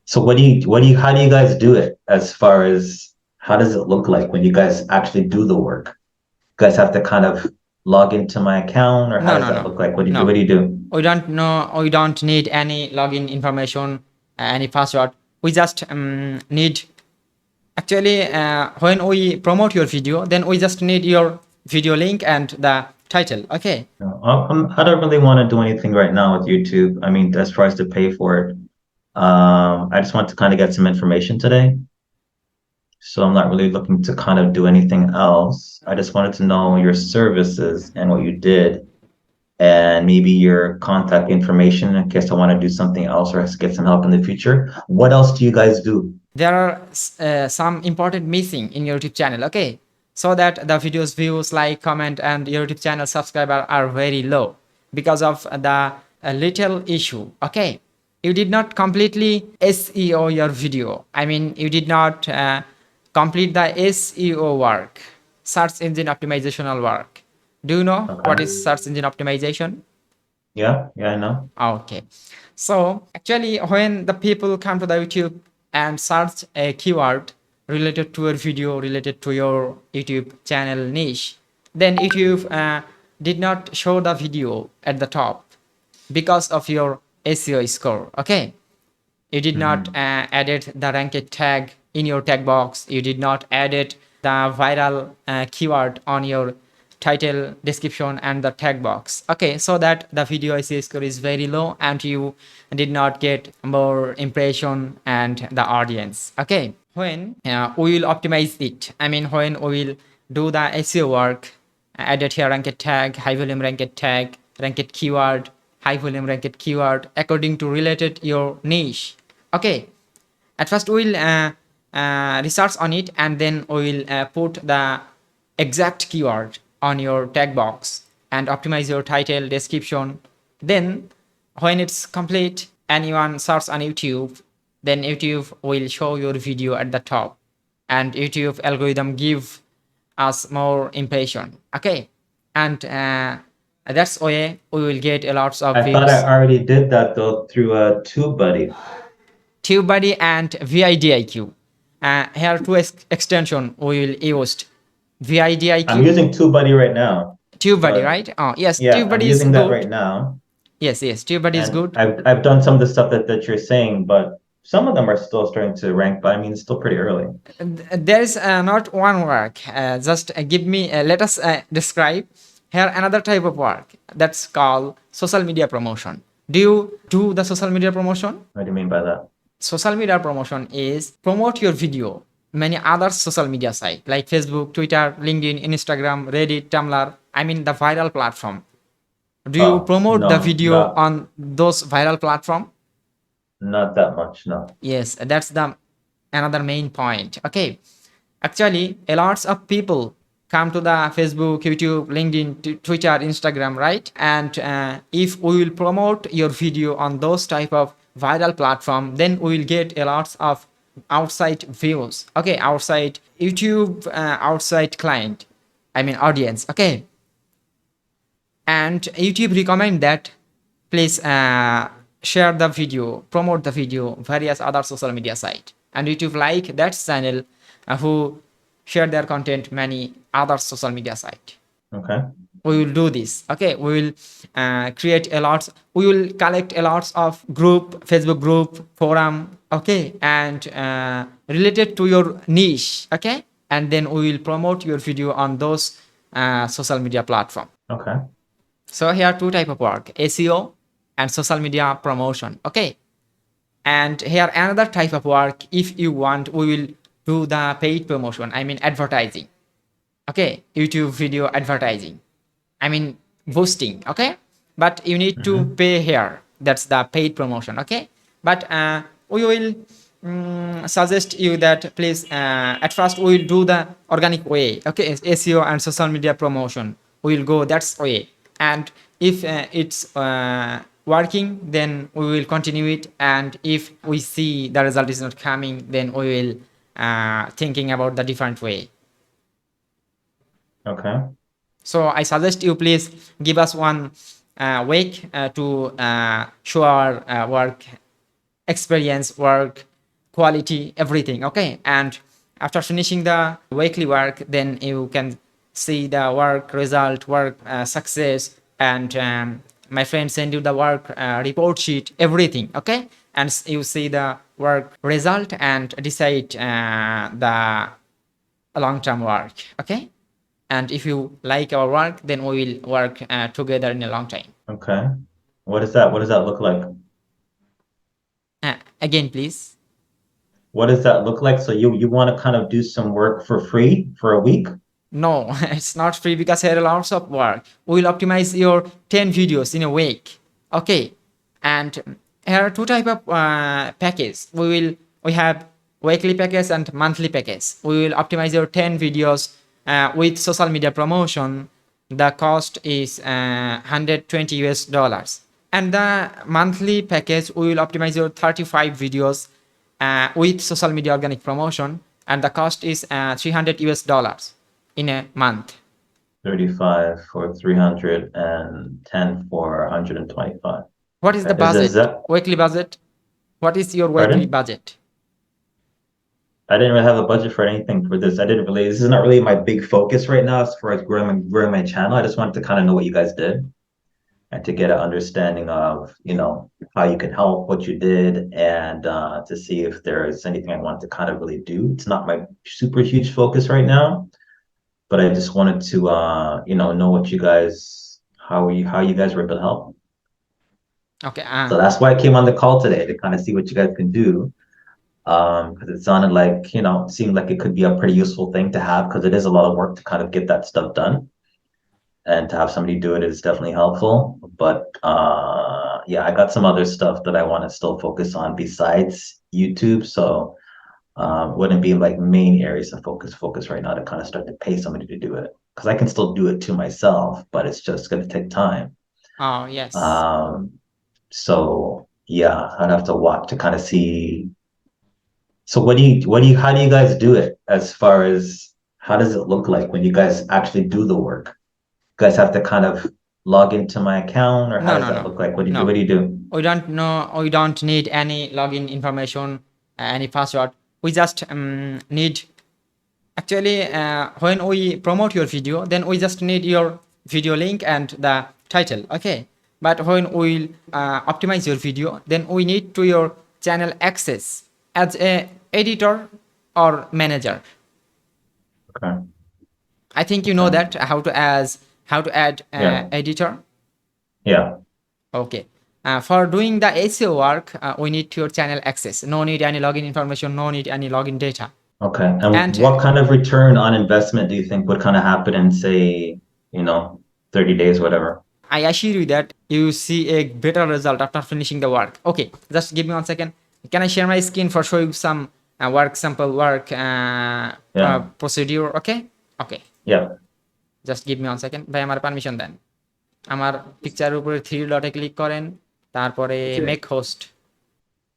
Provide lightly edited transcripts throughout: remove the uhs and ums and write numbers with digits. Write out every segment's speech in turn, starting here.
So how do you guys do it as far as how does it look like when you guys actually do the work? You guys have to kind of log into my account or how No, does no, that no, look like? What do you do? no. What do you do? We don't know. We don't need any login information, any password. We just need. Actually, when we promote your video, then we just need your video link and the title. Okay. No, I don't really want to do anything right now with YouTube. I mean, as far as to pay for it, I just want to kind of get some information today. So I'm not really looking to kind of do anything else. I just wanted to know your services and what you did, and maybe your contact information in case I want to do something else or get some help in the future. What else do you guys do? There are some important missing in your YouTube channel. Okay, so that the videos views, like, comment, and your YouTube channel subscriber are very low because of the little issue. Okay, you did not completely SEO your video. I mean, you did not complete the SEO work, search engine optimizational work. Do you know what Okay. is search engine optimization? Yeah, I know. Okay. So actually, when the people come to the YouTube and search a keyword related to your video, related to your YouTube channel niche, then YouTube did not show the video at the top because of your SEO score. Okay. You did not Hmm. added the ranked tag in your tag box. You did not added the viral keyword on your title, description, and the tag box. Okay, so that the video SEO score is very low and you did not get more impression and the audience. Okay, when we will optimize it, I mean when we will do the SEO work, added here ranked tag, high volume ranked tag, ranked keyword, high volume ranked keyword according to related your niche. Okay, at first we'll research on it and then we'll put the exact keyword on your tag box and optimize your title, description. Then when it's complete, anyone search on YouTube, then YouTube will show your video at the top and YouTube algorithm give us more impression. Okay, and that's way we will get a lots of I thought I views. already did that though through TubeBuddy. TubeBuddy and vidIQ. Here two extension we will use. I'm vidIQ, using TubeBuddy right now, TubeBuddy, but right? Oh yes, yeah, I'm TubeBuddy is using that good. right now. Yes, TubeBuddy is And good. I've done some of the stuff that you're saying, but some of them are still starting to rank, but I mean, it's still pretty early. There is not one work. Just give me. Let us describe here another type of work that's called social media promotion. Do you do the social media promotion? What do you mean by that? Social media promotion is promote your video many other social media site like Facebook, Twitter, LinkedIn, Instagram, Reddit, Tumblr. I mean the viral platform. Do you Oh, promote the no, video on those viral platform? not that much, no. Yes, that's the another main point. Okay, actually a lots of people come to the Facebook, YouTube, LinkedIn, Twitter, Instagram, right? And if we will promote your video on those type of viral platform, then we will get a lots of outside views. Okay, outside YouTube, outside client, I mean audience. Okay, and YouTube recommend that please share the video, promote the video, various other social media site, and YouTube like that channel who share their content many other social media site. Okay. We will do this. Okay, we will create a lot. We will collect a lot of group, Facebook group, forum. Okay, and related to your niche. Okay, and then we will promote your video on those social media platform. Okay. So here two type of work, SEO and social media promotion. Okay. And here another type of work, if you want, we will do the paid promotion. I mean advertising. Okay. YouTube video advertising. I mean boosting. Okay. But you need to Hmm. pay here. That's the paid promotion. Okay. But we will suggest you that please at first we will do the organic way. Okay, SEO and social media promotion we will go that's way, and if it's working then we will continue it, and if we see the result is not coming then we will thinking about the different way. Okay. So I suggest you please give us one week to show our work experience, work quality, everything. Okay, and after finishing the weekly work, then you can see the work result, work success, and my friend send you the work report sheet, everything. Okay, and you see the work result and decide the long-term work. Okay, and if you like our work, then we will work together in a long time. Okay. What does that look like? Again, please. What does that look like? So you want to kind of do some work for free for a week? No, it's not free because here are lots of work. We will optimize your 10 videos in a week. Okay, and here are two type of package. We have weekly package and monthly package. We will optimize your 10 videos with social media promotion. The cost is 120 US dollars. And the monthly package, we will optimize your 35 videos with social media organic promotion, and the cost is 300 US dollars in a month. 35 for 300 and 10 for 125. What is the Okay. budget? Weekly budget? What is your weekly Pardon? budget? I didn't really have a budget for anything for this. This is not really my big focus right now as far as growing my channel. I just wanted to kind of know what you guys did and to get an understanding of, how you can help, what you did, and to see if there's anything I want to kind of really do. It's not my super huge focus right now, but I just wanted to, know what you guys, how you guys were able to help. Okay. So that's why I came on the call today, to kind of see what you guys can do. Because it sounded like, seemed like it could be a pretty useful thing to have, because it is a lot of work to kind of get that stuff done. And to have somebody do it is definitely helpful. But yeah, I got some other stuff that I want to still focus on besides YouTube. So wouldn't be like main areas of focus right now to kind of start to pay somebody to do it. Because I can still do it to myself, but it's just going to take time. Oh, yes. So yeah, I'd have to watch to kind of see. So how do you guys do it, as far as how does it look like when you guys actually do the work? You guys have to kind of log into my account, or how does that look like? What do you do? What do you do? We don't need any login information, any password. We just need, actually, when we promote your video, then we just need your video link and the title. Okay, but when we optimize your video, then we need to your channel access as a editor or manager. Okay. I think you know that how to add Yeah. editor. Yeah. Okay. For doing the SEO work, we need your channel access. No need any login information. No need any login data. Okay. And And- what kind of return on investment do you think would kind of happen in, say, 30 days, whatever? I assure you that you see a better result after finishing the work. Okay, just give me 1 second. Can I share my screen for showing some sample work procedure? Okay. Yeah. Just give me 1 second. ভাই আমার permission দেন। আমার পিকচারের উপরে 3 ডটে click করেন, তারপরে make host.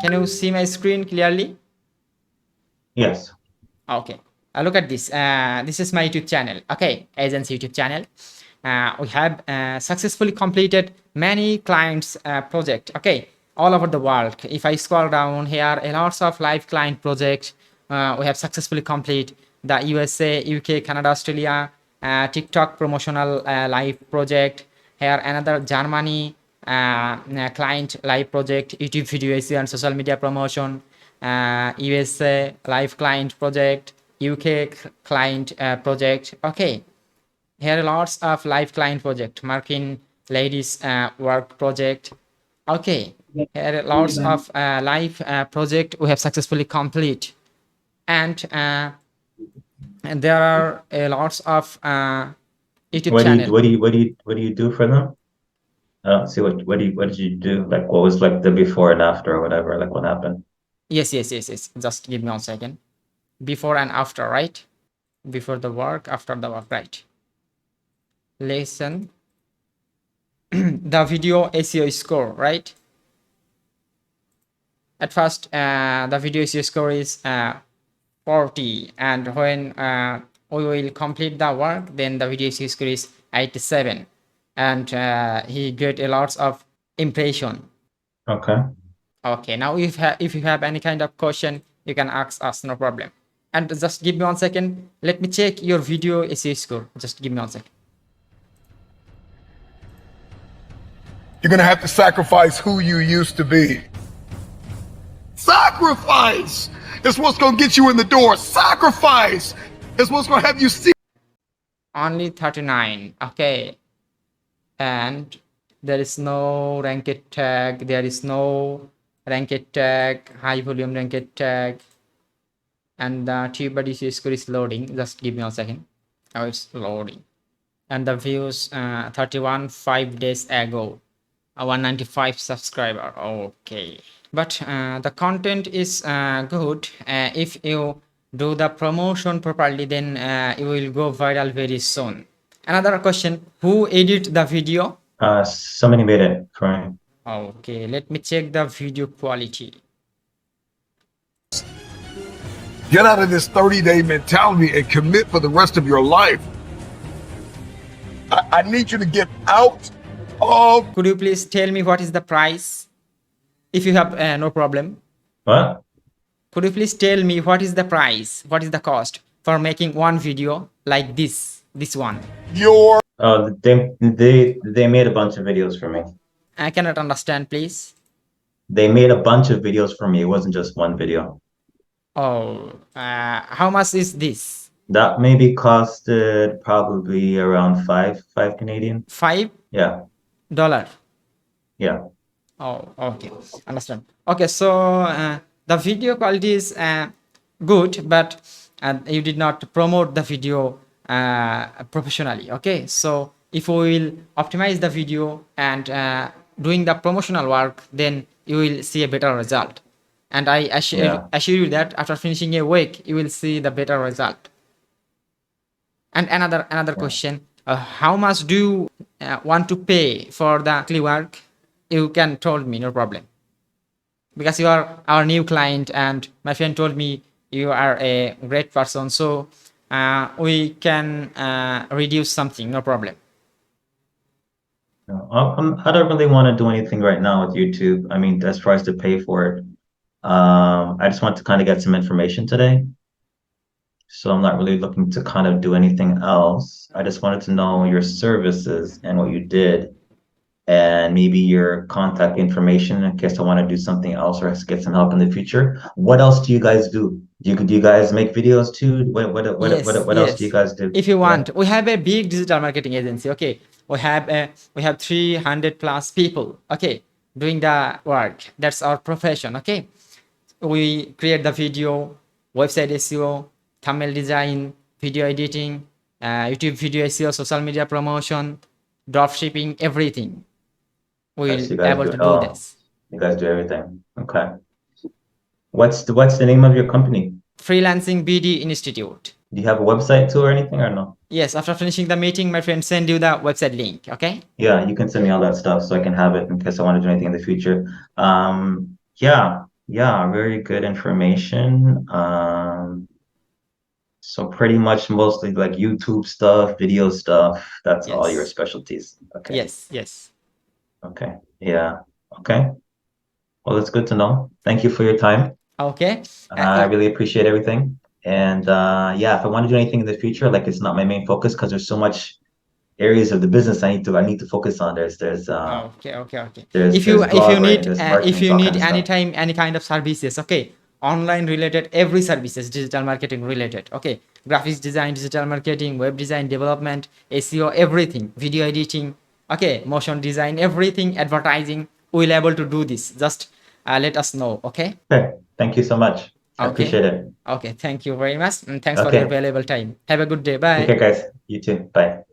Can you see my screen clearly? Yes. Okay. Look at this. This is my YouTube channel. Okay, agency YouTube channel. We have successfully completed many clients project. Okay, all over the world. If I scroll down here, a lots of live client projects we have successfully complete. The USA, UK, Canada, Australia, TikTok promotional live project. Here another Germany client live project, YouTube video SEO and social media promotion. USA live client project, UK client project. Okay, here are lots of live client project, marking ladies work project. Okay, here are lots of live project we have successfully complete, and there are lots of YouTube channel. What do you do for them? I don't see what did you do? Like, what was like the before and after, or whatever? Like, what happened? Yes. Just give me 1 second. Before and after, right? Before the work, after the work, right? Listen. The video SEO score, right? At first, the video SEO score is 40, and when we will complete the work, then the video SEO score is 87, and he get a lots of impression. Okay. Okay, now if you have any kind of question, you can ask us, no problem. And just give me 1 second. Let me check your video SEO score. Just give me 1 second. You're gonna have to sacrifice who you used to be. Sacrifice is what's gonna get you in the door. Sacrifice is what's gonna have you see. Only 39. Okay. And there is no ranked tag. There is no ranked tag, high volume ranked tag. And the TubeBuddy SEO score is loading. Just give me 1 second. Oh, it's loading. And the views 31 5 days ago. 195 subscriber. Okay, but the content is good. If you do the promotion properly, then you will go viral very soon. Another question: who edit the video? Somebody made it for me. Okay, let me check the video quality. Get out of this 30-day mentality and commit for the rest of your life. I need you to get out of. Could you please tell me what is the price? If you have no problem. What? Could you please tell me what is the price? What is the cost for making one video like this one? Your. Oh, they made a bunch of videos for me. I cannot understand, please. They made a bunch of videos for me. It wasn't just one video. Oh, how much is this? That maybe costed probably around five Canadian. $5? Yeah. Yeah. Oh, okay. Understand. Okay, so the video quality is good, but you did not promote the video professionally. Okay, so if we will optimize the video and doing the promotional work, then you will see a better result. And I assure you that after finishing a week, you will see the better result. And another question: how much do you want to pay for the weekly work? You can told me, no problem. Because you are our new client, and my friend told me you are a great person, so we can reduce something, no problem. No, I don't really want to do anything right now with YouTube. I mean, as far as to pay for it. I just want to kind of get some information today. So I'm not really looking to kind of do anything else. I just wanted to know your services and what you did, and maybe your contact information in case I want to do something else or get some help in the future. What else do you guys do? Do you guys make videos too? What else do you guys do? If you want, we have a big digital marketing agency. Okay, we have 300 plus people. Okay, doing the work. That's our profession. Okay, we create the video, website SEO, thumbnail design, video editing, YouTube video SEO, social media promotion, drop shipping, everything. We'll be able to do this. You guys do everything. Okay. What's the name of your company? Freelancing BD Institute. Do you have a website too or anything or no? Yes, after finishing the meeting, my friend send you the website link. Okay. Yeah, you can send me all that stuff so I can have it in case I want to do anything in the future. Yeah, very good information. So pretty much mostly like YouTube stuff, video stuff. That's all your specialties. Okay. Yes. Okay. Yeah. Okay. Well, that's good to know. Thank you for your time. Okay. I really appreciate everything. And yeah, if I want to do anything in the future, like it's not my main focus because there's so much areas of the business I need to focus on. There's okay. If you need anytime any kind of services, okay, online related, every services, digital marketing related, okay, graphics design, digital marketing, web design, development, SEO, everything, video editing, okay, motion design, everything, advertising, we'll able to do this. Just let us know. Okay. Thank you so much. I appreciate it. Okay, thank you very much, and thanks for your valuable time. Have a good day. Bye. Take care, guys. You too. Bye.